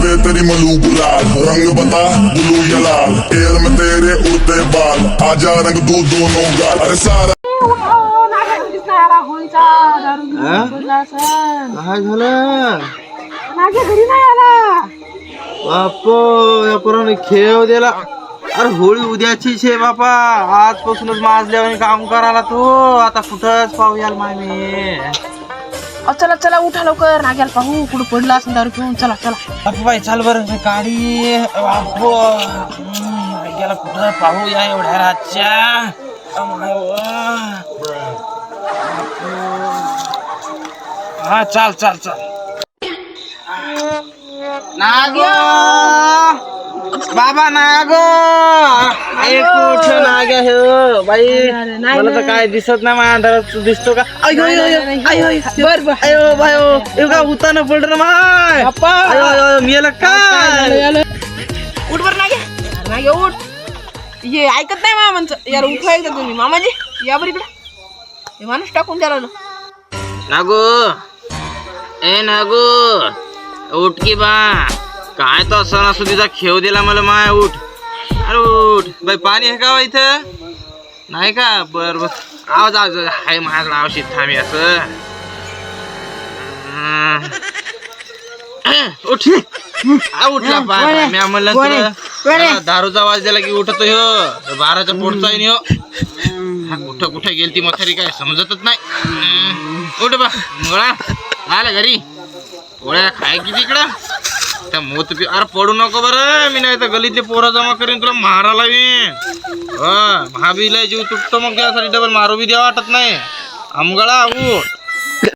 वे तेरी मलू गुलाल, रंग बता ब्लू या लाल, एयर में तेरे उड़ते बाल, आजा रंग दू दोनों गाल। अरे सारा काय झालं माझ्या घरी नाही आला बापो या पोराने खेळ दिला. अरे होळी उद्याची शे बापा, आजपासूनच माजल्यावर काम करायला तू. आता कुठंच पाहू याल माय मी. चला चला उठा लवकर, नाग्याला पाहू कुठं पडला असं दारू पिऊन. चला चला बाई चाल बरं गाडी. बापो गेला कुठं पाहू या एवढ्या रातच्या. हा चाल चाल चाल. नाग्या बाबा नागो कुठ नाग्या हे बाई. मला तर काय दिसत नाही माझ्या अंधारात. दिसतो का? अयो का उताना पड ना माय. अयो मेलं काय. उठ बर नागे, नागे उठ. ये ऐकत नाही मामांचं यार. उठवा एकदा तुम्ही मामाजी, या बरं इकडं. हे माणूस टाकून द्याला ना. नागो ए नागो उठ की बा. काय तो सणासुदीचा खेळ दिला मला माय. उठ अरे उठ बाई. पाणी आहे का इथं? नाही का? बर बर. आवाज आवाज हाय माझ्याकडे आवश्यक थांबी असं. उठ उठला पाय. मी म्हणलं दारूचा आवाज दिला की उठतो ह्यो. 12च्या पोटचा आहे ह्यो. कुठं कुठे गेली ती म्हातारी काय समजतच नाही. उठ बा मुळा आला घरी. पोळ्या खाय की तिकडं त्या मोत. अरे पडू नको बरं. मी नाही तर गलीतले पोरं जमा करीन तुला मारायला मी. भाभीला जीव तुटतो मग त्यासाठी डबल मारू बी द्या वाटत नाही. आमगळा उठ.